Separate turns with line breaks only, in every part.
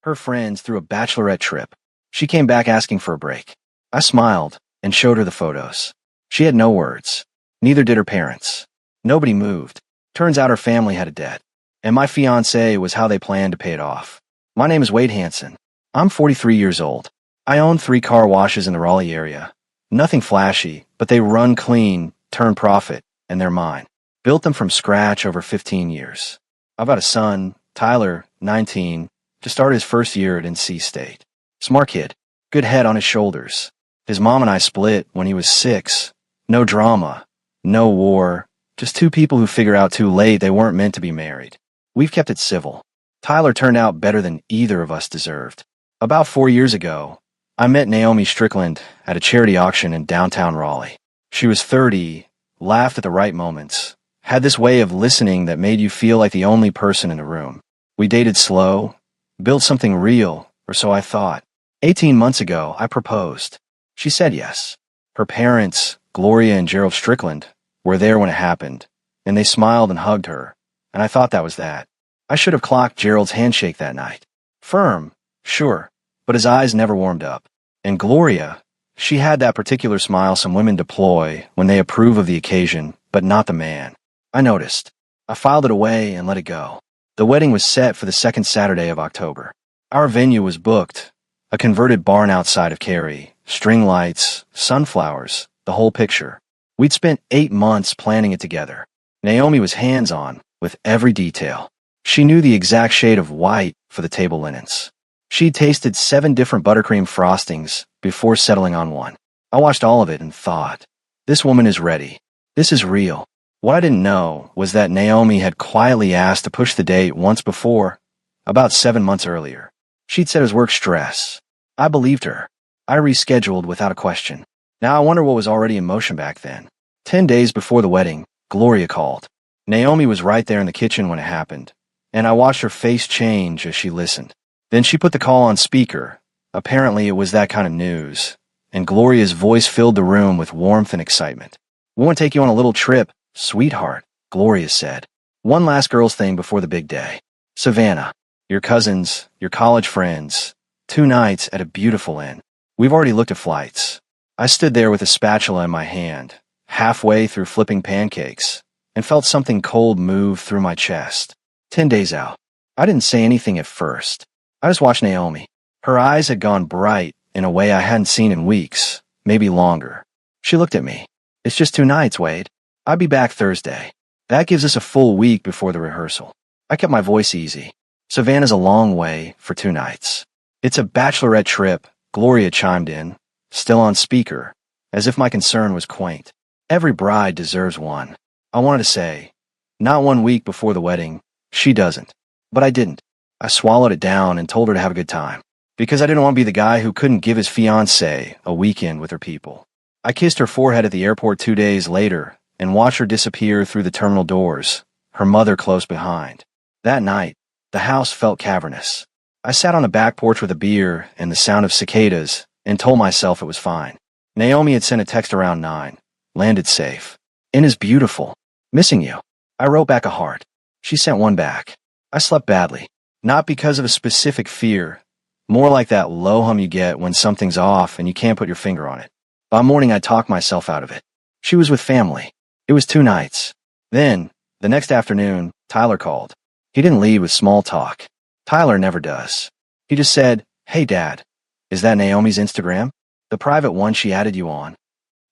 Her friends threw a bachelorette trip. She came back asking for a break. I smiled and showed her the photos. She had no words. Neither did her parents. Nobody moved. Turns out her family had a debt. And my fiancé was how they planned to pay it off. My name is Wade Hansen. I'm 43 years old. I own 3 car washes in the Raleigh area. Nothing flashy, but they run clean, turn profit, and they're mine. Built them from scratch over 15 years. I've got a son, Tyler, 19, just started his first year at NC State. Smart kid. Good head on his shoulders. His mom and I split when he was 6. No drama. No war. Just 2 people who figure out too late they weren't meant to be married. We've kept it civil. Tyler turned out better than either of us deserved. About 4 years ago, I met Naomi Strickland at a charity auction in downtown Raleigh. She was 30, laughed at the right moments, had this way of listening that made you feel like the only person in the room. We dated slow, built something real, or so I thought. 18 months ago, I proposed. She said yes. Her parents, Gloria and Gerald Strickland, were there when it happened, and they smiled and hugged her, and I thought that was that. I should have clocked Gerald's handshake that night. Firm, sure, but his eyes never warmed up. And Gloria, she had that particular smile some women deploy when they approve of the occasion, but not the man. I noticed. I filed it away and let it go. The wedding was set for the second Saturday of October. Our venue was booked, a converted barn outside of Cary, string lights, sunflowers, the whole picture. We'd spent 8 months planning it together. Naomi was hands-on with every detail. She knew the exact shade of white for the table linens. She'd tasted 7 different buttercream frostings before settling on one. I watched all of it and thought, this woman is ready. This is real. What I didn't know was that Naomi had quietly asked to push the date once before, about 7 months earlier. She'd said it was work stress. I believed her. I rescheduled without a question. Now I wonder what was already in motion back then. 10 days before the wedding, Gloria called. Naomi was right there in the kitchen when it happened, and I watched her face change as she listened. Then she put the call on speaker. Apparently it was that kind of news, and Gloria's voice filled the room with warmth and excitement. "We want to take you on a little trip, sweetheart," Gloria said. "One last girls' thing before the big day. Savannah, your cousins, your college friends, 2 nights at a beautiful inn. We've already looked at flights." I stood there with a spatula in my hand, halfway through flipping pancakes, and felt something cold move through my chest. 10 days out. I didn't say anything at first. I just watched Naomi. Her eyes had gone bright in a way I hadn't seen in weeks, maybe longer. She looked at me. "It's just 2 nights, Wade. I'll be back Thursday. That gives us a full week before the rehearsal." I kept my voice easy. Savannah's a long way for 2 nights. "It's a bachelorette trip," Gloria chimed in, still on speaker, as if my concern was quaint. "Every bride deserves one." I wanted to say, "Not 1 week before the wedding. She doesn't." But I didn't. I swallowed it down and told her to have a good time, because I didn't want to be the guy who couldn't give his fiancée a weekend with her people. I kissed her forehead at the airport 2 days later and watched her disappear through the terminal doors, her mother close behind. That night, the house felt cavernous. I sat on the back porch with a beer and the sound of cicadas and told myself it was fine. Naomi had sent a text around 9. "Landed safe. Inn is beautiful. Missing you." I wrote back a heart. She sent one back. I slept badly. Not because of a specific fear, more like that low hum you get when something's off and you can't put your finger on it. By morning, I talked myself out of it. She was with family. It was 2 nights. Then, the next afternoon, Tyler called. He didn't lead with small talk. Tyler never does. He just said, "Hey, Dad, is that Naomi's Instagram? The private one she added you on?"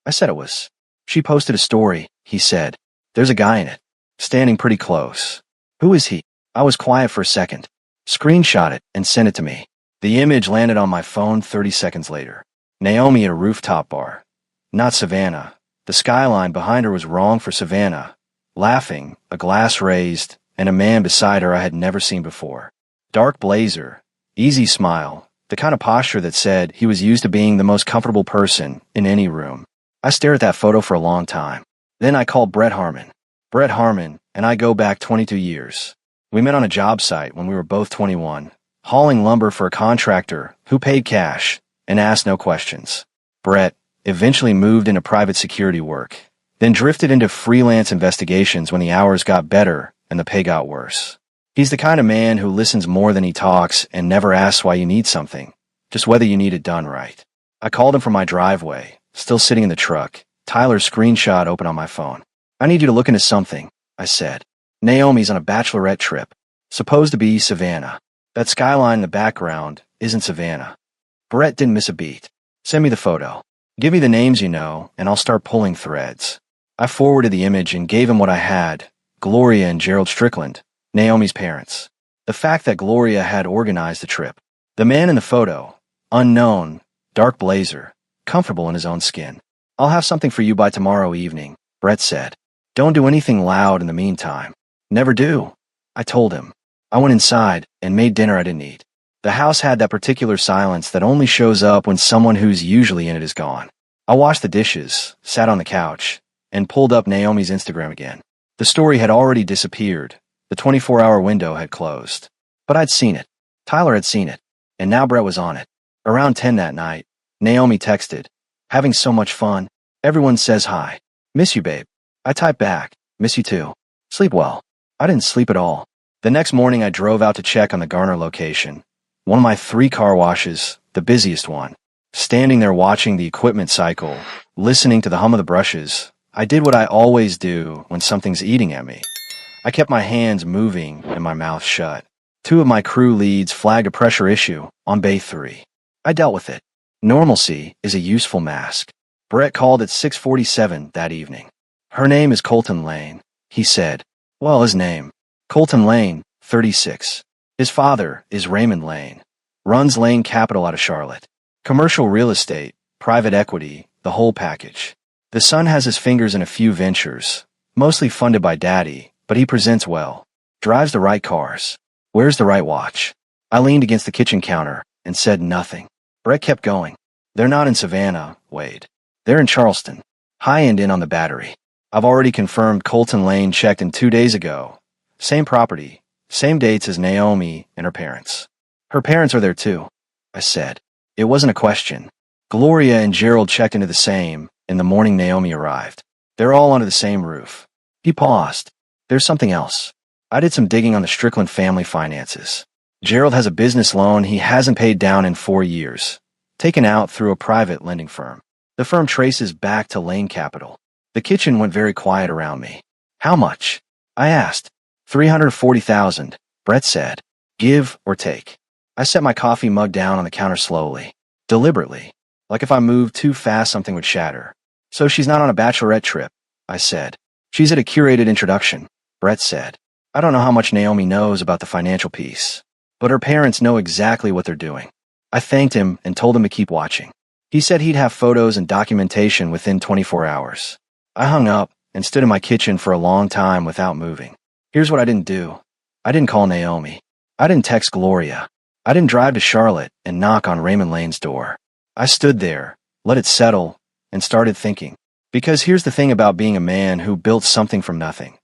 I said it was. "She posted a story," he said. "There's a guy in it, standing pretty close." "Who is he?" I was quiet for a second. Screenshot it and sent it to me. The image landed on my phone 30 seconds later. Naomi at a rooftop bar. Not Savannah. The skyline behind her was wrong for Savannah. Laughing, a glass raised, and a man beside her I had never seen before. Dark blazer, easy smile, the kind of posture that said he was used to being the most comfortable person in any room. I stared at that photo for a long time. Then I called Brett Harmon. Brett Harmon and I go back 22 years. We met on a job site when we were both 21, hauling lumber for a contractor who paid cash and asked no questions. Brett eventually moved into private security work, then drifted into freelance investigations when the hours got better and the pay got worse. He's the kind of man who listens more than he talks and never asks why you need something, just whether you need it done right. I called him from my driveway, still sitting in the truck, Tyler's screenshot open on my phone. I need you to look into something, I said. Naomi's on a bachelorette trip, supposed to be Savannah. That skyline in the background isn't Savannah. Brett didn't miss a beat. Send me the photo. Give me the names you know, and I'll start pulling threads. I forwarded the image and gave him what I had, Gloria and Gerald Strickland, Naomi's parents. The fact that Gloria had organized the trip. The man in the photo, unknown, dark blazer, comfortable in his own skin. I'll have something for you by tomorrow evening, Brett said. Don't do anything loud in the meantime. Never do, I told him. I went inside and made dinner I didn't eat. The house had that particular silence that only shows up when someone who's usually in it is gone. I washed the dishes, sat on the couch, and pulled up Naomi's Instagram again. The story had already disappeared. The 24-hour window had closed. But I'd seen it. Tyler had seen it. And now Brett was on it. Around 10 that night, Naomi texted, "Having so much fun. Everyone says hi. Miss you, babe." I typed back, "Miss you too. Sleep well." I didn't sleep at all. The next morning I drove out to check on the Garner location. One of my 3 car washes, the busiest one. Standing there watching the equipment cycle, listening to the hum of the brushes, I did what I always do when something's eating at me. I kept my hands moving and my mouth shut. 2 of my crew leads flagged a pressure issue on Bay 3. I dealt with it. Normalcy is a useful mask. Brett called at 6:47 that evening. "Her name is Colton Lane," he said. Well, his name. Colton Lane, 36. His father is Raymond Lane. Runs Lane Capital out of Charlotte. Commercial real estate, private equity, the whole package. The son has his fingers in a few ventures, mostly funded by daddy, but he presents well. Drives the right cars. Wears the right watch. I leaned against the kitchen counter and said nothing. Brett kept going. "They're not in Savannah, Wade. They're in Charleston. High-end Inn on the Battery. I've already confirmed Colton Lane checked in 2 days ago. Same property, same dates as Naomi and her parents. Her parents are there too," I said. It wasn't a question. Gloria and Gerald checked into the same in the morning Naomi arrived. They're all under the same roof. He paused. "There's something else. I did some digging on the Strickland family finances. Gerald has a business loan he hasn't paid down in 4 years, taken out through a private lending firm. The firm traces back to Lane Capital." The kitchen went very quiet around me. "How much?" I asked. $340,000, Brett said. "Give or take." I set my coffee mug down on the counter slowly, deliberately, like if I moved too fast something would shatter. "So she's not on a bachelorette trip," I said. "She's at a curated introduction," Brett said. I don't know how much Naomi knows about the financial piece, but her parents know exactly what they're doing. I thanked him and told him to keep watching. He said he'd have photos and documentation within 24 hours. I hung up and stood in my kitchen for a long time without moving. Here's what I didn't do. I didn't call Naomi. I didn't text Gloria. I didn't drive to Charlotte and knock on Raymond Lane's door. I stood there, let it settle, and started thinking. Because here's the thing about being a man who built something from nothing.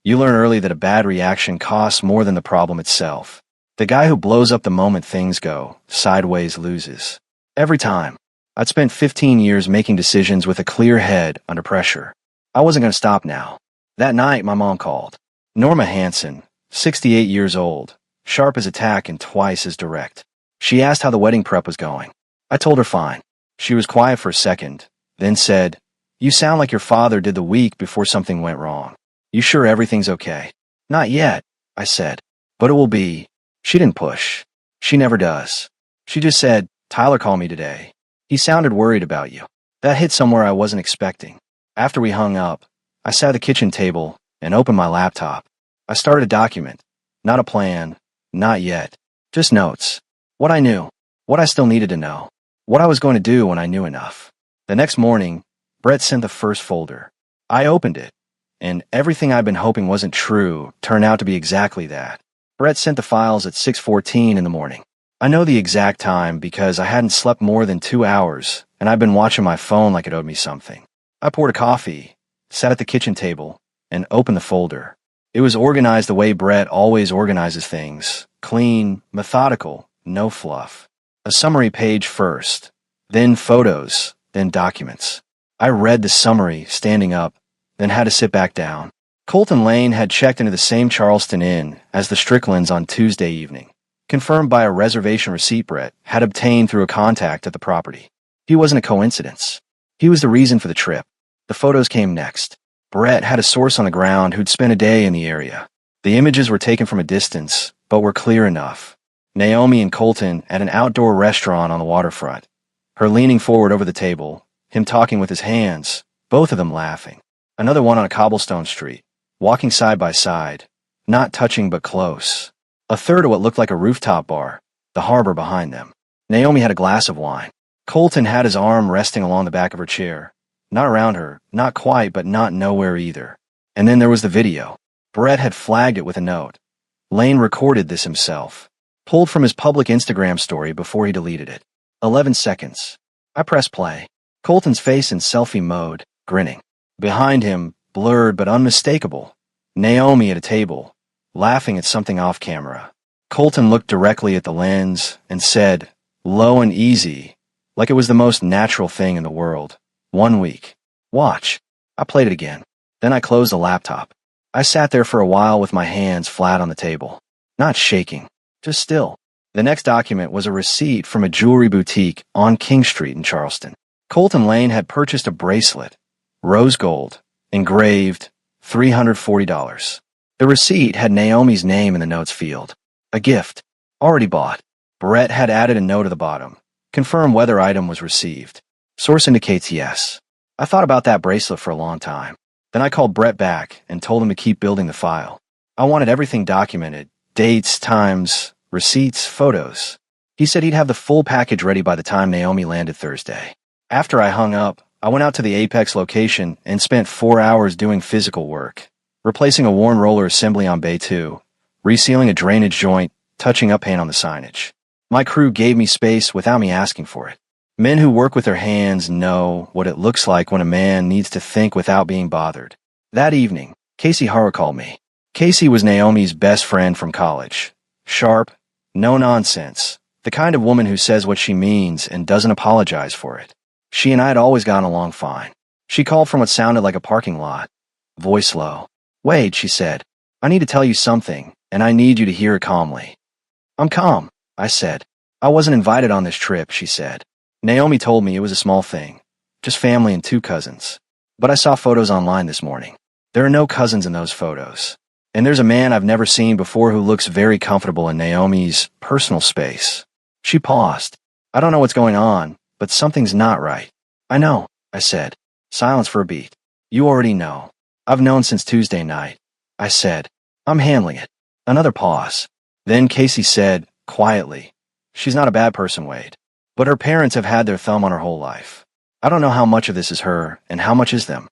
You learn early that a bad reaction costs more than the problem itself. The guy who blows up the moment things go sideways loses. Every time. I'd spent 15 years making decisions with a clear head under pressure. I wasn't going to stop now. That night, my mom called. Norma Hansen, 68 years old, sharp as a tack and twice as direct. She asked how the wedding prep was going. I told her fine. She was quiet for a second, then said, "You sound like your father did the week before something went wrong. You sure everything's okay?" "Not yet," I said. "But it will be." She didn't push. She never does. She just said, "Tyler called me today. He sounded worried about you." That hit somewhere I wasn't expecting. After we hung up, I sat at the kitchen table and opened my laptop. I started a document. Not a plan. Not yet. Just notes. What I knew. What I still needed to know. What I was going to do when I knew enough. The next morning, Brett sent the first folder. I opened it, and everything I'd been hoping wasn't true turned out to be exactly that. Brett sent the files at 6:14 in the morning. I know the exact time because I hadn't slept more than 2 hours, and I'd been watching my phone like it owed me something. I poured a coffee, sat at the kitchen table, and opened the folder. It was organized the way Brett always organizes things. Clean, methodical, no fluff. A summary page first, then photos, then documents. I read the summary standing up, then had to sit back down. Colton Lane had checked into the same Charleston Inn as the Stricklands on Tuesday evening, confirmed by a reservation receipt Brett had obtained through a contact at the property. He wasn't a coincidence. He was the reason for the trip. The photos came next. Brett had a source on the ground who'd spent a day in the area. The images were taken from a distance, but were clear enough. Naomi and Colton at an outdoor restaurant on the waterfront. Her leaning forward over the table, him talking with his hands, both of them laughing. Another one on a cobblestone street, walking side by side, not touching but close. A third of what looked like a rooftop bar, the harbor behind them. Naomi had a glass of wine. Colton had his arm resting along the back of her chair. Not around her, not quite, but not nowhere either. And then there was the video. Brett had flagged it with a note. Lane recorded this himself, pulled from his public Instagram story before he deleted it. 11 seconds. I press play. Colton's face in selfie mode, grinning. Behind him, blurred but unmistakable, Naomi at a table, laughing at something off camera. Colton looked directly at the lens and said, low and easy, like it was the most natural thing in the world. 1 week. Watch. I played it again. Then I closed the laptop. I sat there for a while with my hands flat on the table. Not shaking, just still. The next document was a receipt from a jewelry boutique on King Street in Charleston. Colton Lane had purchased a bracelet, rose gold, engraved, $340. The receipt had Naomi's name in the notes field. A gift. Already bought. Brett had added a note at the bottom. Confirm whether item was received. Source indicates yes. I thought about that bracelet for a long time. Then I called Brett back and told him to keep building the file. I wanted everything documented. Dates, times, receipts, photos. He said he'd have the full package ready by the time Naomi landed Thursday. After I hung up, I went out to the Apex location and spent 4 hours doing physical work, replacing a worn roller assembly on Bay 2, resealing a drainage joint, touching up paint on the signage. My crew gave me space without me asking for it. Men who work with their hands know what it looks like when a man needs to think without being bothered. That evening, Casey Hara called me. Casey was Naomi's best friend from college. Sharp, no nonsense, the kind of woman who says what she means and doesn't apologize for it. She and I had always gotten along fine. She called from what sounded like a parking lot. Voice low. Wade, she said, I need to tell you something, and I need you to hear it calmly. I'm calm, I said. I wasn't invited on this trip, she said. Naomi told me it was a small thing, just family and 2 cousins. But I saw photos online this morning. There are no cousins in those photos. And there's a man I've never seen before who looks very comfortable in Naomi's personal space. She paused. I don't know what's going on, but something's not right. I know, I said. Silence for a beat. You already know. I've known since Tuesday night. I said. I'm handling it. Another pause. Then Casey said, quietly, she's not a bad person, Wade. But her parents have had their thumb on her whole life. I don't know how much of this is her and how much is them.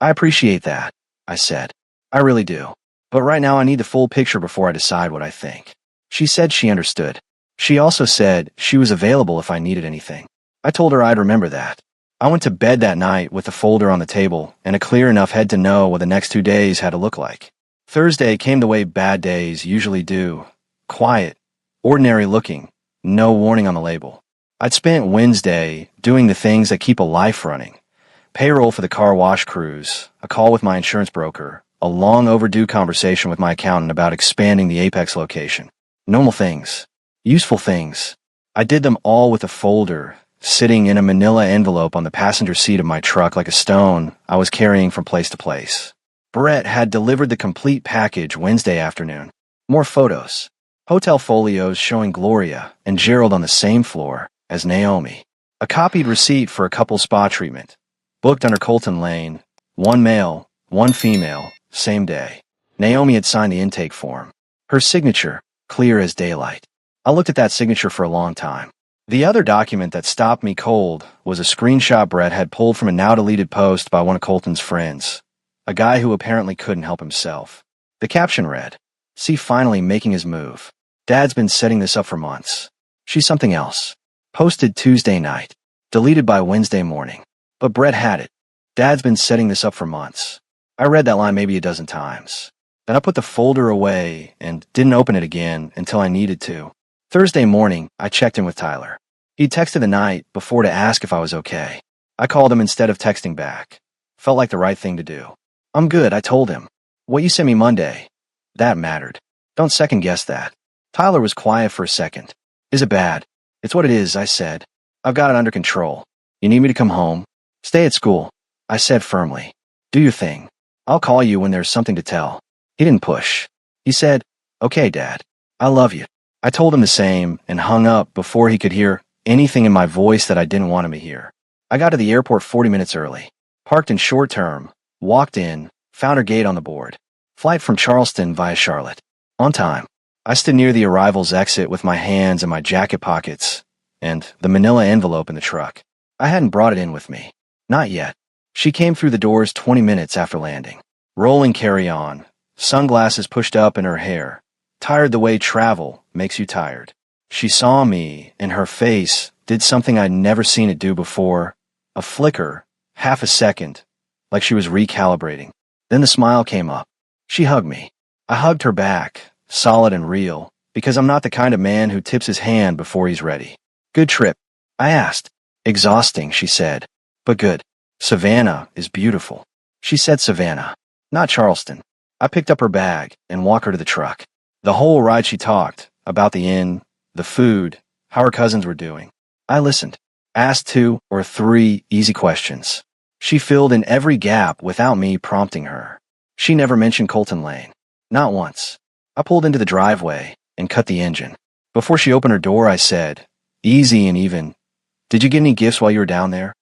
I appreciate that, I said. I really do. But right now I need the full picture before I decide what I think. She said she understood. She also said she was available if I needed anything. I told her I'd remember that. I went to bed that night with the folder on the table and a clear enough head to know what the next 2 days had to look like. Thursday came the way bad days usually do. Quiet, ordinary looking, no warning on the label. I'd spent Wednesday doing the things that keep a life running. Payroll for the car wash crews, a call with my insurance broker, a long overdue conversation with my accountant about expanding the Apex location. Normal things. Useful things. I did them all with a folder, sitting in a manila envelope on the passenger seat of my truck like a stone I was carrying from place to place. Brett had delivered the complete package Wednesday afternoon. More photos. Hotel folios showing Gloria and Gerald on the same floor as Naomi. A copied receipt for a couple spa treatment. Booked under Colton Lane. 1 male, 1 female, same day. Naomi had signed the intake form. Her signature, clear as daylight. I looked at that signature for a long time. The other document that stopped me cold was a screenshot Brett had pulled from a now-deleted post by one of Colton's friends. A guy who apparently couldn't help himself. The caption read, "See finally making his move. Dad's been setting this up for months. She's something else." Posted Tuesday night. Deleted by Wednesday morning. But Brett had it. Dad's been setting this up for months. I read that line maybe a dozen times. Then I put the folder away and didn't open it again until I needed to. Thursday morning, I checked in with Tyler. He texted the night before to ask if I was okay. I called him instead of texting back. Felt like the right thing to do. I'm good, I told him. What you sent me Monday. That mattered. Don't second guess that. Tyler was quiet for a second. Is it bad? It's what it is, I said. I've got it under control. You need me to come home? Stay at school, I said firmly. Do your thing. I'll call you when there's something to tell. He didn't push. He said, okay, Dad. I love you. I told him the same and hung up before he could hear anything in my voice that I didn't want him to hear. I got to the airport 40 minutes early. Parked in short term, walked in, found her gate on the board. Flight from Charleston via Charlotte. On time. I stood near the arrival's exit with my hands in my jacket pockets and the manila envelope in the truck. I hadn't brought it in with me. Not yet. She came through the doors 20 minutes after landing. Rolling carry-on, sunglasses pushed up in her hair. Tired the way travel makes you tired. She saw me, and her face did something I'd never seen it do before. A flicker, half a second, like she was recalibrating. Then the smile came up. She hugged me. I hugged her back, solid and real, because I'm not the kind of man who tips his hand before he's ready. Good trip? I asked. Exhausting, she said, but good. Savannah is beautiful. She said Savannah, not Charleston. I picked up her bag and walked her to the truck. The whole ride she talked about the inn, the food, how her cousins were doing. I listened, asked 2 or 3 easy questions. She filled in every gap without me prompting her. She never mentioned Colton Lane. Not once. I pulled into the driveway and cut the engine. Before she opened her door, I said, easy and even, did you get any gifts while you were down there?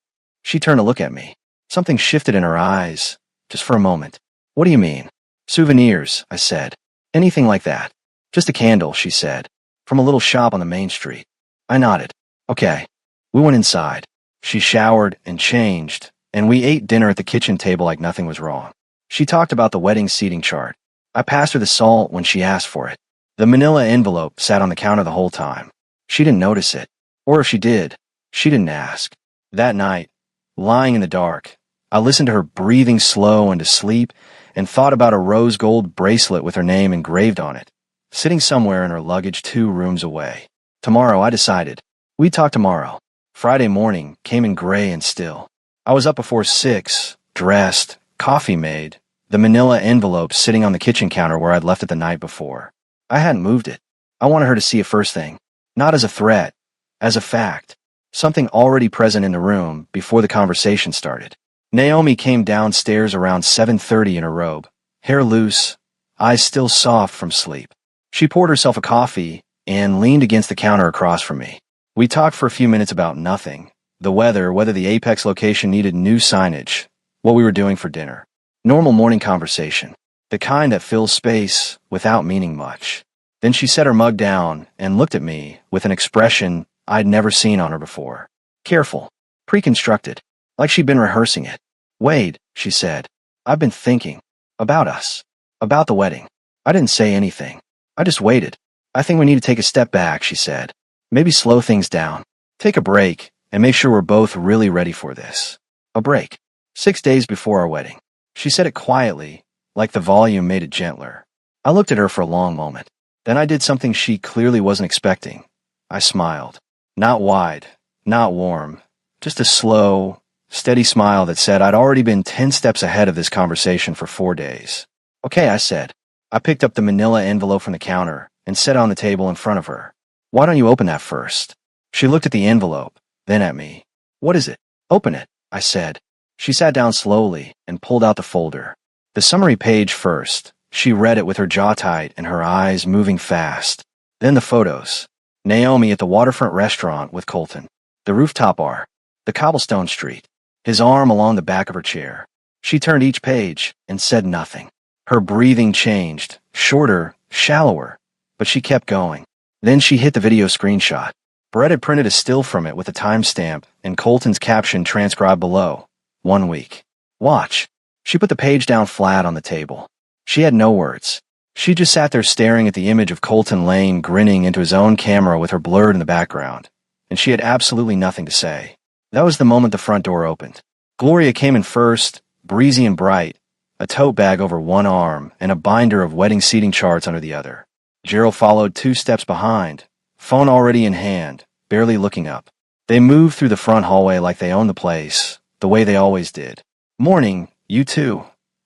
She turned to look at me. Something shifted in her eyes, just for a moment. What do you mean? Souvenirs, I said. Anything like that. Just a candle, she said, from a little shop on the main street. I nodded. Okay. We went inside. She showered and changed, and we ate dinner at the kitchen table like nothing was wrong. She talked about the wedding seating chart. I passed her the salt when she asked for it. The manila envelope sat on the counter the whole time. She didn't notice it. Or if she did, she didn't ask. That night, lying in the dark, I listened to her breathing slow into sleep and thought about a rose gold bracelet with her name engraved on it, sitting somewhere in her luggage 2 rooms away. Tomorrow, I decided. We'd talk tomorrow. Friday morning came in gray and still. I was up before 6, dressed, coffee made, the manila envelope sitting on the kitchen counter where I'd left it the night before. I hadn't moved it. I wanted her to see it first thing, not as a threat, as a fact, something already present in the room before the conversation started. Naomi came downstairs around 7:30 in her robe, hair loose, eyes still soft from sleep. She poured herself a coffee and leaned against the counter across from me. We talked for a few minutes about nothing, the weather, whether the Apex location needed new signage, what we were doing for dinner. Normal morning conversation, the kind that fills space without meaning much. Then she set her mug down and looked at me with an expression I'd never seen on her before. Careful, pre-constructed, like she'd been rehearsing it. Wade, she said, I've been thinking. About us. About the wedding. I didn't say anything. I just waited. I think we need to take a step back, she said. Maybe slow things down. Take a break and make sure we're both really ready for this. A break. 6 days before our wedding. She said it quietly, like the volume made it gentler. I looked at her for a long moment. Then I did something she clearly wasn't expecting. I smiled. Not wide, not warm, just a slow, steady smile that said I'd already been 10 steps ahead of this conversation for 4 days. Okay, I said. I picked up the manila envelope from the counter and set it on the table in front of her. Why don't you open that first? She looked at the envelope, then at me. What is it? Open it, I said. She sat down slowly and pulled out the folder. The summary page first. She read it with her jaw tight and her eyes moving fast. Then the photos. Naomi at the waterfront restaurant with Colton. The rooftop bar. The cobblestone street. His arm along the back of her chair. She turned each page and said nothing. Her breathing changed, shorter, shallower, but she kept going. Then she hit the video screenshot. Brett had printed a still from it with a timestamp and Colton's caption transcribed below. 1 week. Watch. She put the page down flat on the table. She had no words. She just sat there staring at the image of Colton Lane grinning into his own camera with her blurred in the background, and she had absolutely nothing to say. That was the moment the front door opened. Gloria came in first, breezy and bright, a tote bag over one arm and a binder of wedding seating charts under the other. Gerald followed 2 steps behind, phone already in hand, barely looking up. They moved through the front hallway like they owned the place, the way they always did. Morning, you too,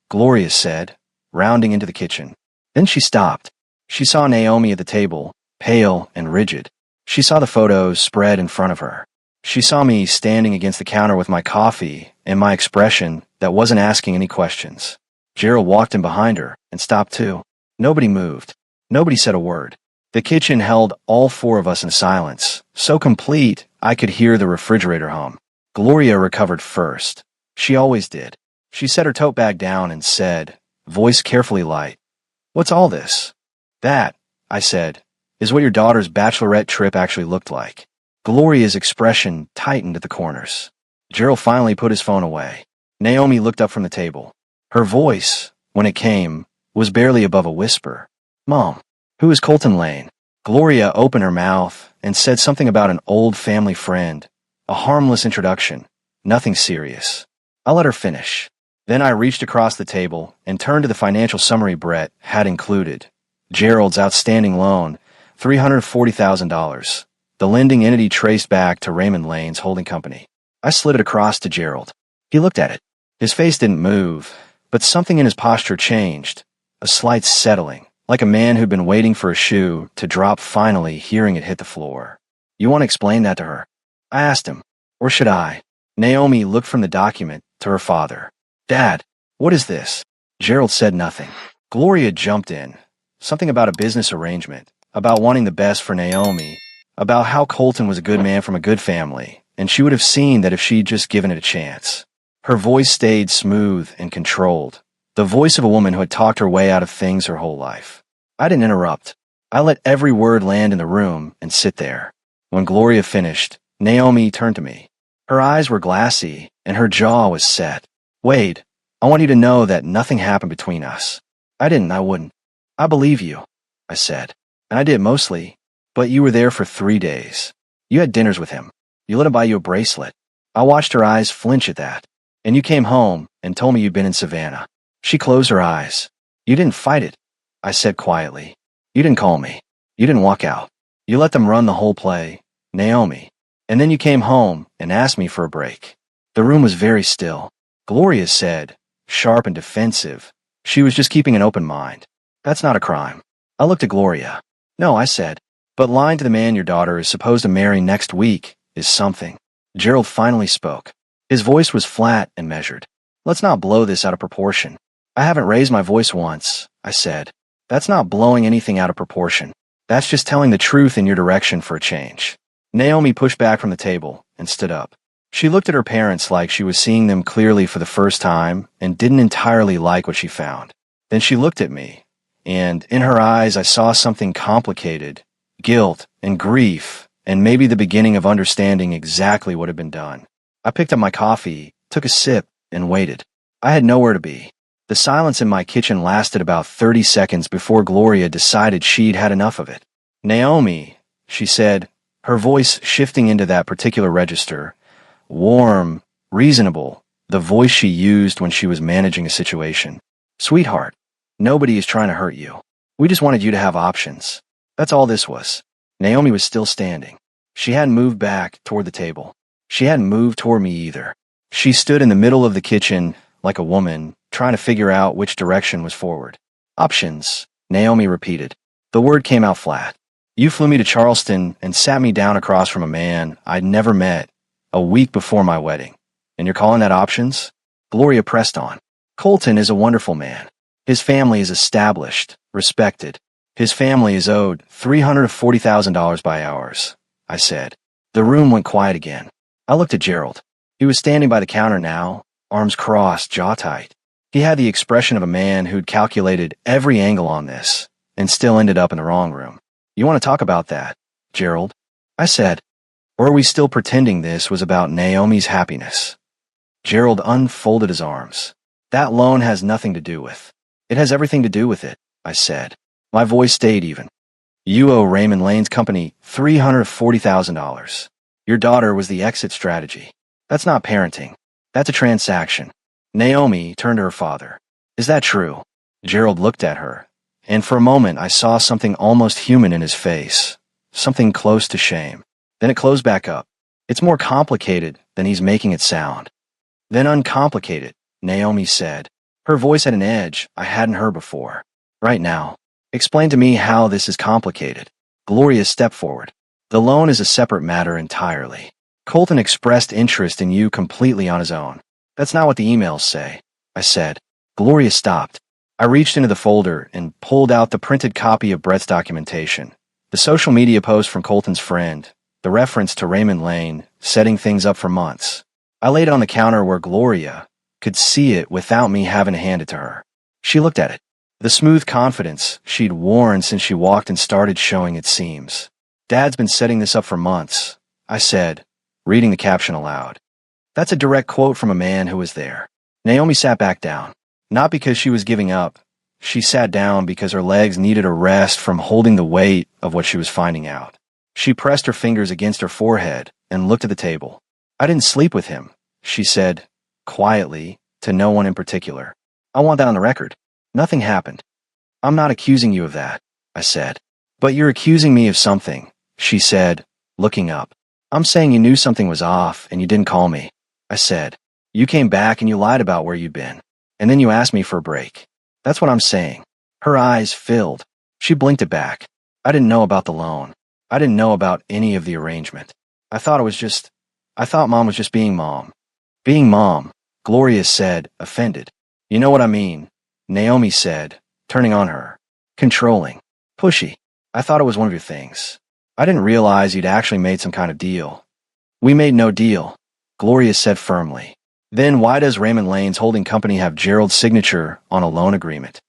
Gloria said, rounding into the kitchen. Then she stopped. She saw Naomi at the table, pale and rigid. She saw the photos spread in front of her. She saw me standing against the counter with my coffee and my expression that wasn't asking any questions. Gerald walked in behind her and stopped too. Nobody moved. Nobody said a word. The kitchen held all four of us in silence, so complete I could hear the refrigerator hum. Gloria recovered first. She always did. She set her tote bag down and said, voice carefully light, "What's all this?" "That," I said, "is what your daughter's bachelorette trip actually looked like." Gloria's expression tightened at the corners. Gerald finally put his phone away. Naomi looked up from the table. Her voice, when it came, was barely above a whisper. "Mom, who is Colton Lane?" Gloria opened her mouth and said something about an old family friend, a harmless introduction, nothing serious. I let her finish. Then I reached across the table and turned to the financial summary Brett had included. Gerald's outstanding loan, $340,000. The lending entity traced back to Raymond Lane's holding company. I slid it across to Gerald. He looked at it. His face didn't move, but something in his posture changed, a slight settling, like a man who'd been waiting for a shoe to drop finally hearing it hit the floor. "You want to explain that to her?" I asked him. "Or should I?" Naomi looked from the document to her father. "Dad, what is this?" Gerald said nothing. Gloria jumped in. Something about a business arrangement, about wanting the best for Naomi, about how Colton was a good man from a good family, and she would have seen that if she'd just given it a chance. Her voice stayed smooth and controlled, the voice of a woman who had talked her way out of things her whole life. I didn't interrupt. I let every word land in the room and sit there. When Gloria finished, Naomi turned to me. Her eyes were glassy, and her jaw was set. "Wade, I want you to know that nothing happened between us." I wouldn't. "I believe you," I said. "And I did mostly. But you were there for 3 days. You had dinners with him. You let him buy you a bracelet." I watched her eyes flinch at that. "And you came home and told me you'd been in Savannah." She closed her eyes. "You didn't fight it," I said quietly. "You didn't call me. You didn't walk out. You let them run the whole play, Naomi. And then you came home and asked me for a break." The room was very still. Gloria said, sharp and defensive, she was just keeping an open mind. "That's not a crime." I looked at Gloria. "No," I said. "But lying to the man your daughter is supposed to marry next week is something." Gerald finally spoke. His voice was flat and measured. "Let's not blow this out of proportion." "I haven't raised my voice once," I said. "That's not blowing anything out of proportion. That's just telling the truth in your direction for a change." Naomi pushed back from the table and stood up. She looked at her parents like she was seeing them clearly for the first time and didn't entirely like what she found. Then she looked at me, and in her eyes I saw something complicated, guilt and grief, and maybe the beginning of understanding exactly what had been done. I picked up my coffee, took a sip, and waited. I had nowhere to be. The silence in my kitchen lasted about 30 seconds before Gloria decided she'd had enough of it. "Naomi," she said, her voice shifting into that particular register, warm, reasonable, the voice she used when she was managing a situation. "Sweetheart, nobody is trying to hurt you. We just wanted you to have options. That's all this was." Naomi was still standing. She hadn't moved back toward the table. She hadn't moved toward me either. She stood in the middle of the kitchen like a woman, trying to figure out which direction was forward. "Options," Naomi repeated. The word came out flat. "You flew me to Charleston and sat me down across from a man I'd never met a week before my wedding. And you're calling that options?" Gloria pressed on. "Colton is a wonderful man. His family is established, respected. His family is owed $340,000 by ours," I said. The room went quiet again. I looked at Gerald. He was standing by the counter now, arms crossed, jaw tight. He had the expression of a man who'd calculated every angle on this and still ended up in the wrong room. "You want to talk about that, Gerald?" I said. "Or are we still pretending this was about Naomi's happiness?" Gerald unfolded his arms. "That loan has nothing to do with. It has everything to do with it," I said. My voice stayed even. "You owe Raymond Lane's company $340,000. Your daughter was the exit strategy. That's not parenting. That's a transaction." Naomi turned to her father. "Is that true?" Gerald looked at her, and for a moment I saw something almost human in his face, something close to shame. Then it closed back up. "It's more complicated than he's making it sound." "Then uncomplicated," Naomi said. Her voice had an edge I hadn't heard before. Right now. Explain to me how this is complicated. Gloria stepped forward. The loan is a separate matter entirely. Colton expressed interest in you completely on his own. That's not what the emails say, I said. Gloria stopped. I reached into the folder and pulled out the printed copy of Brett's documentation. The social media post from Colton's friend, the reference to Raymond Lane, setting things up for months. I laid it on the counter where Gloria could see it without me having to hand it to her. She looked at it. The smooth confidence she'd worn since she walked and started showing its seams. Dad's been setting this up for months, I said, reading the caption aloud. That's a direct quote from a man who was there. Naomi sat back down. Not because she was giving up. She sat down because her legs needed a rest from holding the weight of what she was finding out. She pressed her fingers against her forehead and looked at the table. I didn't sleep with him, she said, quietly, to no one in particular. I want that on the record. Nothing happened. I'm not accusing you of that, I said. But you're accusing me of something, she said, looking up. I'm saying you knew something was off and you didn't call me, I said. You came back and you lied about where you'd been. And then you asked me for a break. That's what I'm saying. Her eyes filled. She blinked it back. I didn't know about the loan. I didn't know about any of the arrangement. I thought Mom was just being Mom. Being Mom, Gloria said, offended. You know what I mean, Naomi said, turning on her. Controlling. Pushy. I thought it was one of your things. I didn't realize you'd actually made some kind of deal. We made no deal, Gloria said firmly. Then why does Raymond Lane's holding company have Gerald's signature on a loan agreement?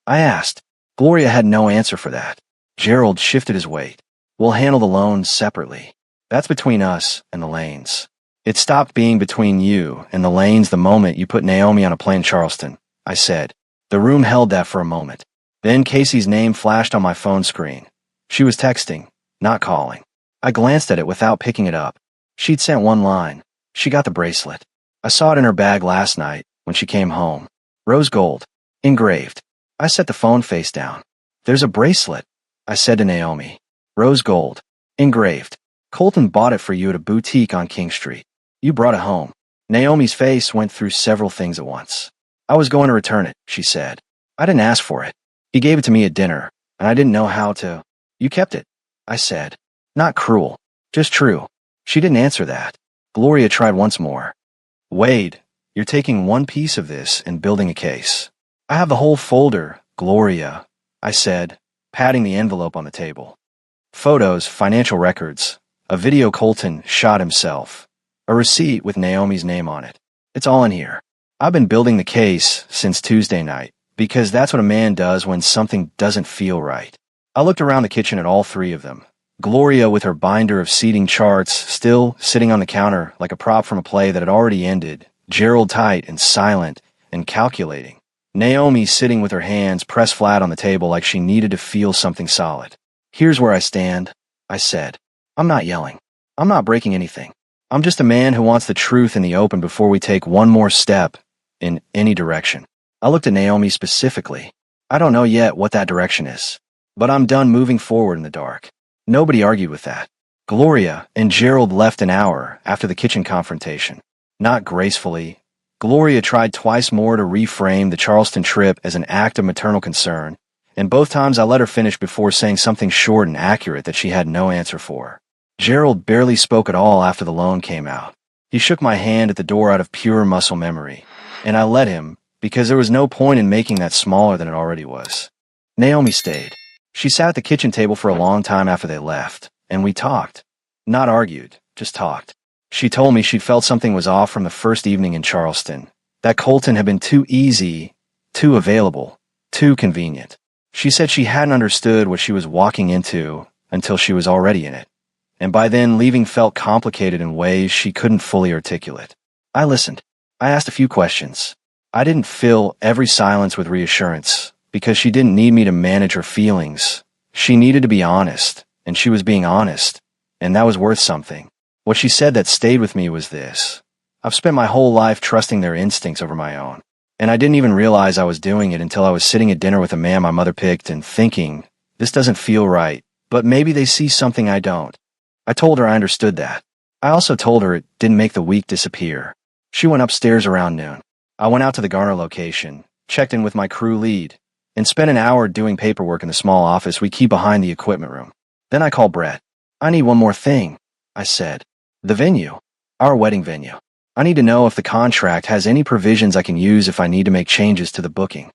I asked. Gloria had no answer for that. Gerald shifted his weight. We'll handle the loan separately. That's between us and the Lanes. It stopped being between you and the Lanes the moment you put Naomi on a plane to Charleston, I said. The room held that for a moment. Then Casey's name flashed on my phone screen. She was texting, not calling. I glanced at it without picking it up. She'd sent one line. She got the bracelet. I saw it in her bag last night when she came home. Rose gold. Engraved. I set the phone face down. There's a bracelet, I said to Naomi. Rose gold. Engraved. Colton bought it for you at a boutique on King Street. You brought it home. Naomi's face went through several things at once. I was going to return it, she said. I didn't ask for it. He gave it to me at dinner, and I didn't know how to. You kept it, I said. Not cruel. Just true. She didn't answer that. Gloria tried once more. Wade, you're taking one piece of this and building a case. I have the whole folder, Gloria, I said, patting the envelope on the table. Photos, financial records, a video Colton shot himself, a receipt with Naomi's name on it. It's all in here. I've been building the case since Tuesday night, because that's what a man does when something doesn't feel right. I looked around the kitchen at all three of them. Gloria with her binder of seating charts still sitting on the counter like a prop from a play that had already ended, Gerald tight and silent and calculating. Naomi sitting with her hands pressed flat on the table like she needed to feel something solid. Here's where I stand, I said. I'm not yelling. I'm not breaking anything. I'm just a man who wants the truth in the open before we take one more step in any direction. I looked at Naomi specifically. I don't know yet what that direction is, but I'm done moving forward in the dark. Nobody argued with that. Gloria and Gerald left an hour after the kitchen confrontation. Not gracefully. Gloria tried twice more to reframe the Charleston trip as an act of maternal concern, and both times I let her finish before saying something short and accurate that she had no answer for. Gerald barely spoke at all after the loan came out. He shook my hand at the door out of pure muscle memory, and I let him because there was no point in making that smaller than it already was. Naomi stayed. She sat at the kitchen table for a long time after they left, and we talked. Not argued, just talked. She told me she'd felt something was off from the first evening in Charleston, that Colton had been too easy, too available, too convenient. She said she hadn't understood what she was walking into until she was already in it, and by then leaving felt complicated in ways she couldn't fully articulate. I listened. I asked a few questions. I didn't fill every silence with reassurance, because she didn't need me to manage her feelings. She needed to be honest, and she was being honest, and that was worth something. What she said that stayed with me was this. I've spent my whole life trusting their instincts over my own, and I didn't even realize I was doing it until I was sitting at dinner with a man my mother picked and thinking, this doesn't feel right, but maybe they see something I don't. I told her I understood that. I also told her it didn't make the week disappear. She went upstairs around noon. I went out to the Garner location, checked in with my crew lead, and spent an hour doing paperwork in the small office we keep behind the equipment room. Then I called Brett. I need one more thing, I said. The venue. Our wedding venue. I need to know if the contract has any provisions I can use if I need to make changes to the booking.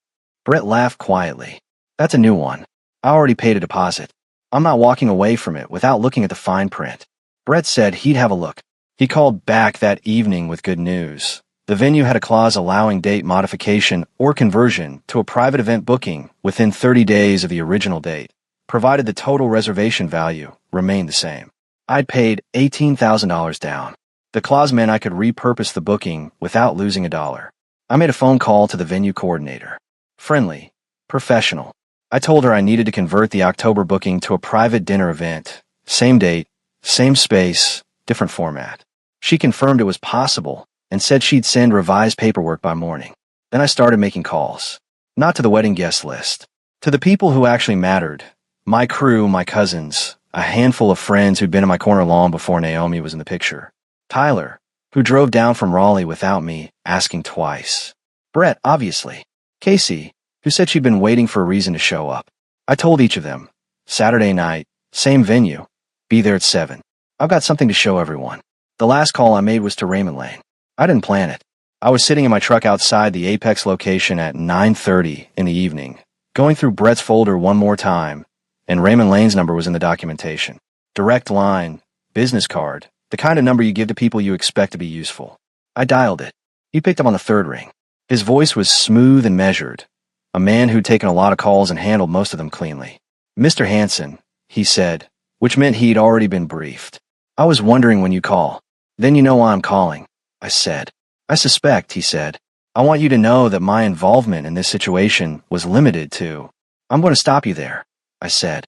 Brett laughed quietly. That's a new one. I already paid a deposit. I'm not walking away from it without looking at the fine print. Brett said he'd have a look. He called back that evening with good news. The venue had a clause allowing date modification or conversion to a private event booking within 30 days of the original date, provided the total reservation value remained the same. I'd paid $18,000 down. The clause meant I could repurpose the booking without losing a dollar. I made a phone call to the venue coordinator. Friendly, professional. I told her I needed to convert the October booking to a private dinner event. Same date, same space, different format. She confirmed it was possible and said she'd send revised paperwork by morning. Then I started making calls. Not to the wedding guest list. To the people who actually mattered. My crew, my cousins, a handful of friends who'd been in my corner long before Naomi was in the picture. Tyler, who drove down from Raleigh without me, asking twice. Brett, obviously. Casey, who said she'd been waiting for a reason to show up. I told each of them, Saturday night, same venue, be there at 7. I've got something to show everyone. The last call I made was to Raymond Lane. I didn't plan it. I was sitting in my truck outside the Apex location at 9:30 in the evening, going through Brett's folder one more time, and Raymond Lane's number was in the documentation. Direct line, business card, the kind of number you give to people you expect to be useful. I dialed it. He picked up on the third ring. His voice was smooth and measured, a man who'd taken a lot of calls and handled most of them cleanly. Mr. Hanson, he said, which meant he'd already been briefed. I was wondering when you call. Then you know why I'm calling, I said. I suspect, he said. I want you to know that my involvement in this situation was limited to... I'm going to stop you there, I said.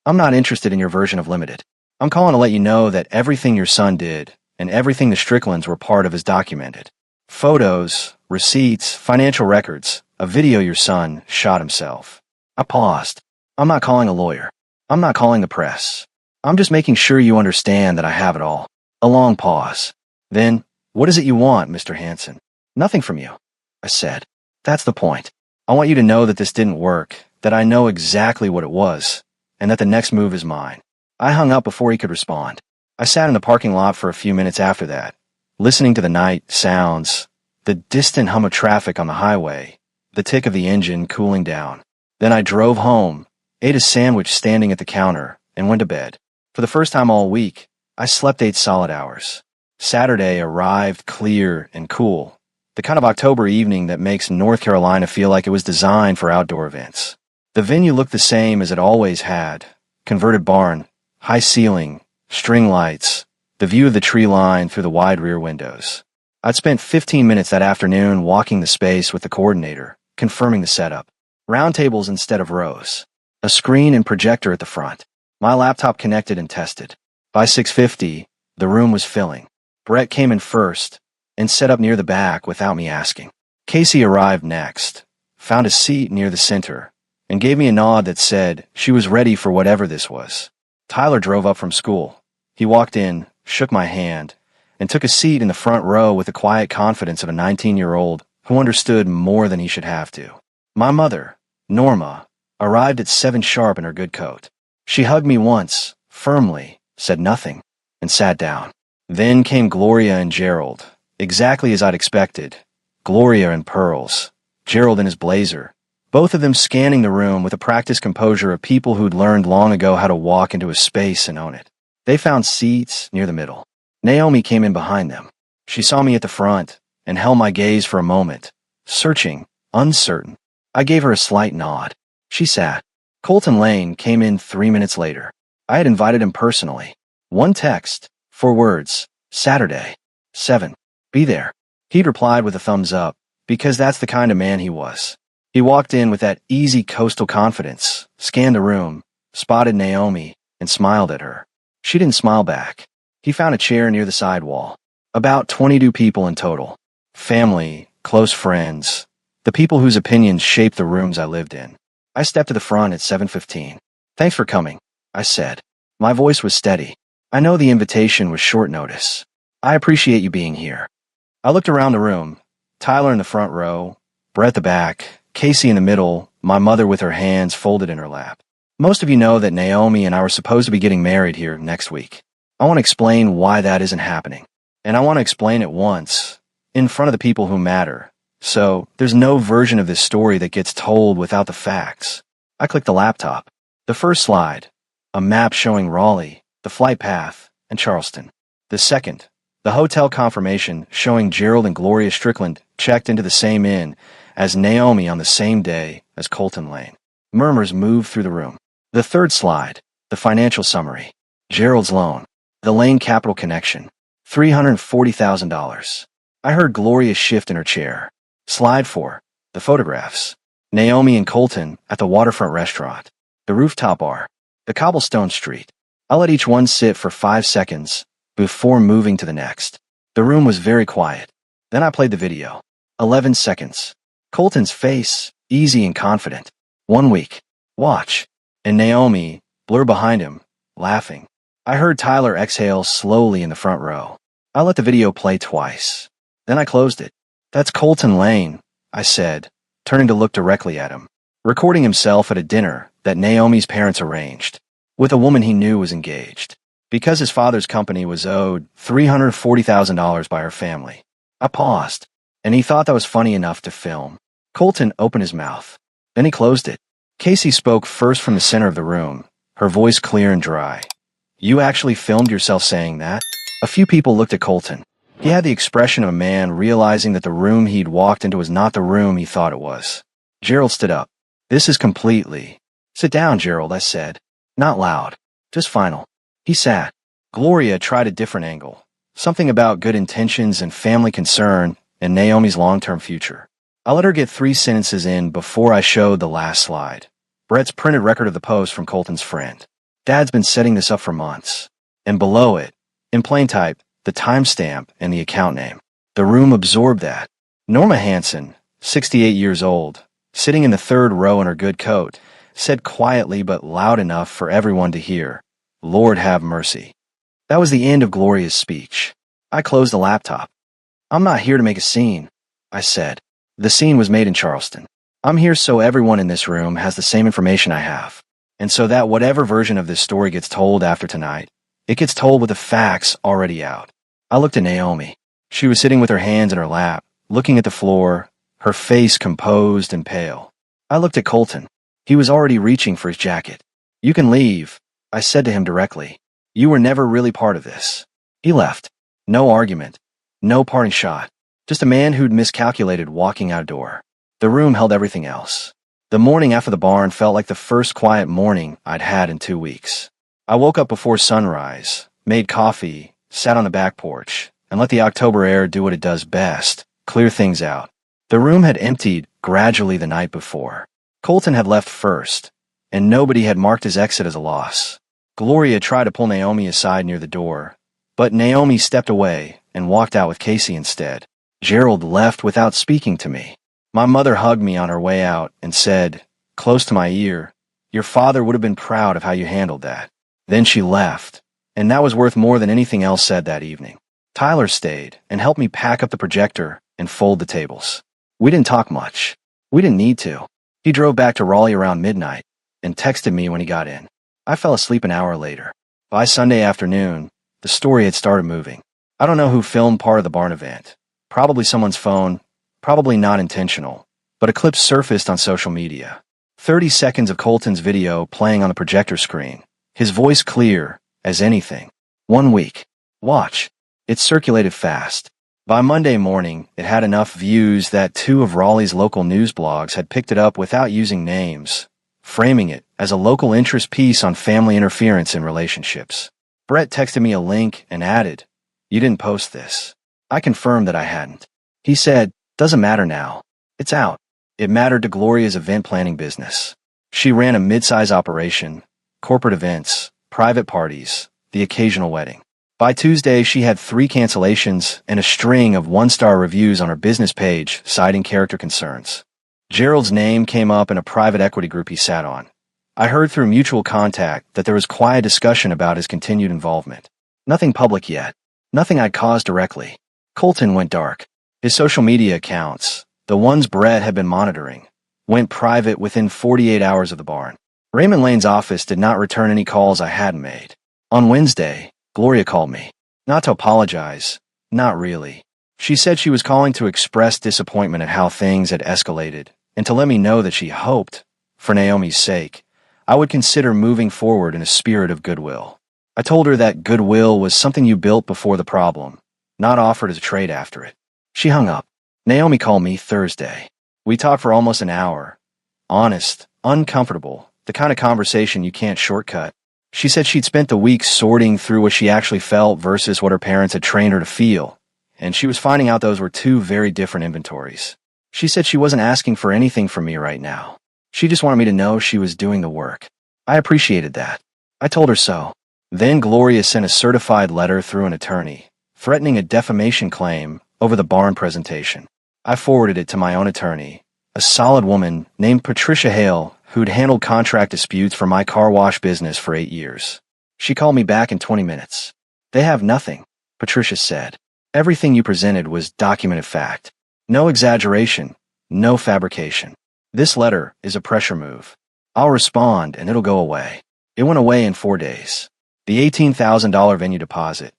I'm not interested in your version of limited. I'm calling to let you know that everything your son did and everything the Stricklands were part of is documented. Photos, receipts, financial records, a video your son shot himself. I paused. I'm not calling a lawyer. I'm not calling the press. I'm just making sure you understand that I have it all. A long pause. Then, what is it you want, Mr. Hanson? Nothing from you, I said. That's the point. I want you to know that this didn't work, that I know exactly what it was, and that the next move is mine. I hung up before he could respond. I sat in the parking lot for a few minutes after that, listening to the night sounds, the distant hum of traffic on the highway, the tick of the engine cooling down. Then I drove home, ate a sandwich standing at the counter, and went to bed. For the first time all week, I slept 8 solid hours. Saturday arrived clear and cool, the kind of October evening that makes North Carolina feel like it was designed for outdoor events. The venue looked the same as it always had. Converted barn, high ceiling, string lights, the view of the tree line through the wide rear windows. I'd spent 15 minutes that afternoon walking the space with the coordinator, confirming the setup. Round tables instead of rows. A screen and projector at the front. My laptop connected and tested. By 6:50, the room was filling. Brett came in first and set up near the back without me asking. Casey arrived next, found a seat near the center, and gave me a nod that said she was ready for whatever this was. Tyler drove up from school. He walked in, shook my hand, and took a seat in the front row with the quiet confidence of a 19-year-old who understood more than he should have to. My mother, Norma, arrived at 7 sharp in her good coat. She hugged me once, firmly, said nothing, and sat down. Then came Gloria and Gerald, exactly as I'd expected. Gloria in pearls, Gerald in his blazer, both of them scanning the room with the practiced composure of people who'd learned long ago how to walk into a space and own it. They found seats near the middle. Naomi came in behind them. She saw me at the front and held my gaze for a moment, searching, uncertain. I gave her a slight nod. She sat. Colton Lane came in 3 minutes later. I had invited him personally. 1 text, 4 words, Saturday, 7. Be there. He'd replied with a thumbs up, because that's the kind of man he was. He walked in with that easy coastal confidence, scanned the room, spotted Naomi, and smiled at her. She didn't smile back. He found a chair near the side wall. About 22 people in total. Family, close friends, the people whose opinions shaped the rooms I lived in. I stepped to the front at 7:15. Thanks for coming, I said. My voice was steady. I know the invitation was short notice. I appreciate you being here. I looked around the room. Tyler in the front row, Brett at the back, Casey in the middle, my mother with her hands folded in her lap. Most of you know that Naomi and I were supposed to be getting married here next week. I want to explain why that isn't happening. And I want to explain it once, in front of the people who matter. So, there's no version of this story that gets told without the facts. I clicked the laptop. The first slide, a map showing Raleigh, the flight path, and Charleston. The second, the hotel confirmation showing Gerald and Gloria Strickland checked into the same inn as Naomi on the same day as Colton Lane. Murmurs moved through the room. The third slide, the financial summary. Gerald's loan, the Lane Capital connection, $340,000. I heard Gloria shift in her chair. Slide 4, the photographs. Naomi and Colton at the waterfront restaurant, the rooftop bar, the cobblestone street. I let each one sit for 5 seconds before moving to the next. The room was very quiet. Then I played the video. 11 seconds. Colton's face, easy and confident. 1 week. Watch. And Naomi, blur behind him, laughing. I heard Tyler exhale slowly in the front row. I let the video play twice. Then I closed it. That's Colton Lane, I said, turning to look directly at him. Recording himself at a dinner that Naomi's parents arranged, with a woman he knew was engaged, because his father's company was owed $340,000 by her family. I paused, and he thought that was funny enough to film. Colton opened his mouth. Then he closed it. Casey spoke first from the center of the room, her voice clear and dry. You actually filmed yourself saying that? A few people looked at Colton. He had the expression of a man realizing that the room he'd walked into was not the room he thought it was. Gerald stood up. This is completely... Sit down, Gerald, I said. Not loud. Just final. He sat. Gloria tried a different angle. Something about good intentions and family concern and Naomi's long-term future. I let her get 3 sentences in before I showed the last slide. Brett's printed record of the post from Colton's friend. Dad's been setting this up for months. And below it, in plain type, the timestamp and the account name. The room absorbed that. Norma Hansen, 68 years old, sitting in the 3rd row in her good coat, said quietly but loud enough for everyone to hear, Lord have mercy. That was the end of Gloria's speech. I closed the laptop. I'm not here to make a scene, I said. The scene was made in Charleston. I'm here so everyone in this room has the same information I have. And so that whatever version of this story gets told after tonight, it gets told with the facts already out. I looked at Naomi. She was sitting with her hands in her lap, looking at the floor, her face composed and pale. I looked at Colton. He was already reaching for his jacket. You can leave, I said to him directly. You were never really part of this. He left. No argument. No parting shot. Just a man who'd miscalculated walking out a door. The room held everything else. The morning after the barn felt like the first quiet morning I'd had in 2 weeks. I woke up before sunrise, made coffee, sat on the back porch, and let the October air do what it does best, clear things out. The room had emptied gradually the night before. Colton had left first, and nobody had marked his exit as a loss. Gloria tried to pull Naomi aside near the door, but Naomi stepped away and walked out with Casey instead. Gerald left without speaking to me. My mother hugged me on her way out and said, close to my ear, your father would have been proud of how you handled that. Then she left, and that was worth more than anything else said that evening. Tyler stayed and helped me pack up the projector and fold the tables. We didn't talk much. We didn't need to. He drove back to Raleigh around midnight and texted me when he got in. I fell asleep an hour later. By Sunday afternoon, the story had started moving. I don't know who filmed part of the barn event. Probably someone's phone, probably not intentional, but a clip surfaced on social media. 30 seconds of Colton's video playing on the projector screen. His voice clear as anything. 1 week. Watch. It circulated fast. By Monday morning, it had enough views that 2 of Raleigh's local news blogs had picked it up without using names, framing it as a local interest piece on family interference in relationships. Brett texted me a link and added, you didn't post this. I confirmed that I hadn't. He said, doesn't matter now. It's out. It mattered to Gloria's event planning business. She ran a mid-size operation, corporate events, private parties, the occasional wedding. By Tuesday, she had 3 cancellations and a string of 1-star reviews on her business page citing character concerns. Gerald's name came up in a private equity group he sat on. I heard through mutual contact that there was quiet discussion about his continued involvement. Nothing public yet. Nothing I'd caused directly. Colton went dark. His social media accounts, the ones Brett had been monitoring, went private within 48 hours of the barn. Raymond Lane's office did not return any calls I hadn't made. On Wednesday, Gloria called me. Not to apologize. Not really. She said she was calling to express disappointment at how things had escalated, and to let me know that she hoped, for Naomi's sake, I would consider moving forward in a spirit of goodwill. I told her that goodwill was something you built before the problem, not offered as a trade after it. She hung up. Naomi called me Thursday. We talked for almost an hour. Honest, uncomfortable, the kind of conversation you can't shortcut. She said she'd spent the week sorting through what she actually felt versus what her parents had trained her to feel, and she was finding out those were two very different inventories. She said she wasn't asking for anything from me right now. She just wanted me to know she was doing the work. I appreciated that. I told her so. Then Gloria sent a certified letter through an attorney, threatening a defamation claim over the barn presentation. I forwarded it to my own attorney, a solid woman named Patricia Hale, who'd handled contract disputes for my car wash business for 8 years. She called me back in 20 minutes. They have nothing, Patricia said. Everything you presented was documented fact. No exaggeration, no fabrication. This letter is a pressure move. I'll respond and it'll go away. It went away in 4 days. The $18,000 venue deposit.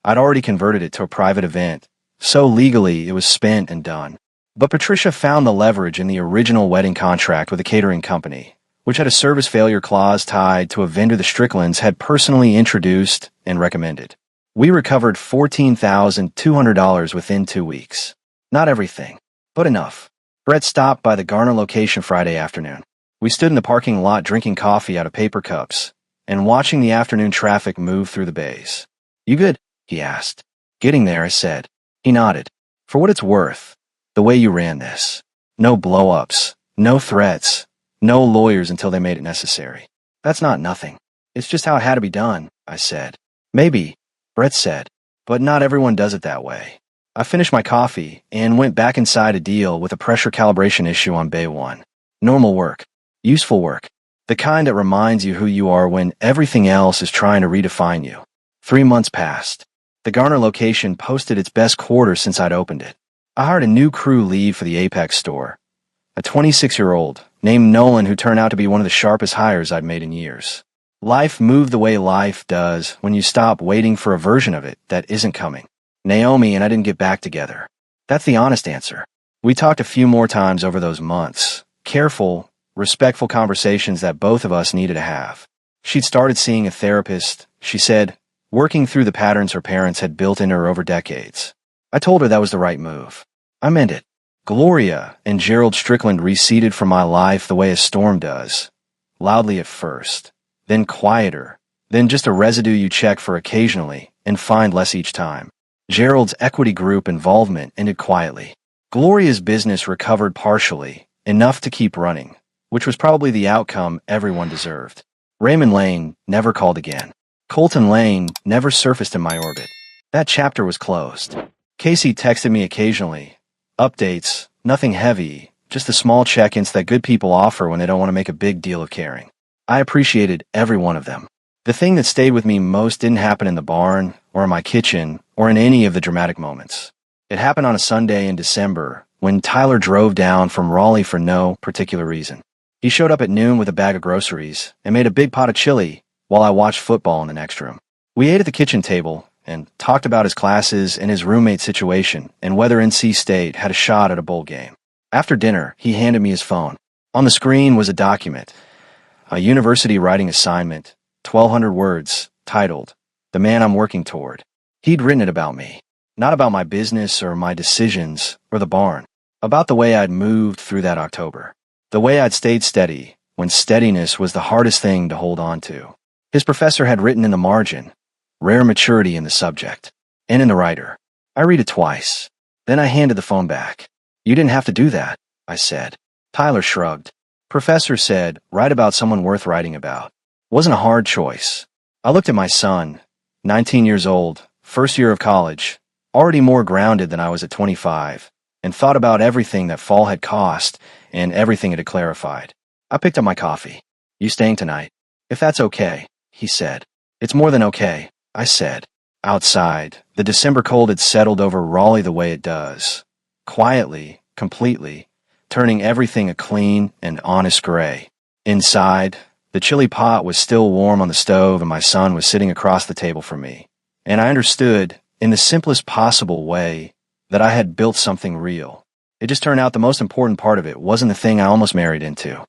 I'd already converted it to a private event, so legally it was spent and done. But Patricia found the leverage in the original wedding contract with a catering company, which had a service failure clause tied to a vendor the Stricklands had personally introduced and recommended. We recovered $14,200 within 2 weeks. Not everything, but enough. Brett stopped by the Garner location Friday afternoon. We stood in the parking lot drinking coffee out of paper cups and watching the afternoon traffic move through the bays. "You good?" he asked. "Getting there," I said. He nodded. "For what it's worth, the way you ran this. No blow-ups, no threats, no lawyers until they made it necessary. That's not nothing. It's just how it had to be done," I said. "Maybe," Brett said, "but not everyone does it that way." I finished my coffee and went back inside to deal with a pressure calibration issue on Bay 1. Normal work. Useful work. The kind that reminds you who you are when everything else is trying to redefine you. 3 months passed. The Garner location posted its best quarter since I'd opened it. I hired a new crew lead for the Apex store, a 26-year-old named Nolan who turned out to be one of the sharpest hires I'd made in years. Life moved the way life does when you stop waiting for a version of it that isn't coming. Naomi and I didn't get back together. That's the honest answer. We talked a few more times over those months. Careful, respectful conversations that both of us needed to have. She'd started seeing a therapist, she said, working through the patterns her parents had built into her over decades. I told her that was the right move. I meant it. Gloria and Gerald Strickland receded from my life the way a storm does. Loudly at first, then quieter, then just a residue you check for occasionally and find less each time. Gerald's equity group involvement ended quietly. Gloria's business recovered partially, enough to keep running, which was probably the outcome everyone deserved. Raymond Lane never called again. Colton Lane never surfaced in my orbit. That chapter was closed. Casey texted me occasionally. Updates, nothing heavy, just the small check-ins that good people offer when they don't want to make a big deal of caring. I appreciated every one of them. The thing that stayed with me most didn't happen in the barn, or in my kitchen, or in any of the dramatic moments. It happened on a Sunday in December, when Tyler drove down from Raleigh for no particular reason. He showed up at noon with a bag of groceries, and made a big pot of chili, while I watched football in the next room. We ate at the kitchen table, and talked about his classes and his roommate situation, and whether NC State had a shot at a bowl game. After dinner, he handed me his phone. On the screen was a document, a university writing assignment, 1,200 words, titled, "The Man I'm Working Toward." He'd written it about me. Not about my business or my decisions or the barn. About the way I'd moved through that October. The way I'd stayed steady when steadiness was the hardest thing to hold on to. His professor had written in the margin, "Rare maturity in the subject," and in the writer. I read it twice. Then I handed the phone back. "You didn't have to do that," I said. Tyler shrugged. "Professor said, write about someone worth writing about." Wasn't a hard choice. I looked at my son, 19 years old, first year of college, already more grounded than I was at 25, and thought about everything that fall had cost and everything it had clarified. I picked up my coffee. "You staying tonight?" "If that's okay," he said. "It's more than okay," I said. Outside, the December cold had settled over Raleigh the way it does. Quietly, completely, turning everything a clean and honest gray. Inside, the chili pot was still warm on the stove and my son was sitting across the table from me. And I understood, in the simplest possible way, that I had built something real. It just turned out the most important part of it wasn't the thing I almost married into.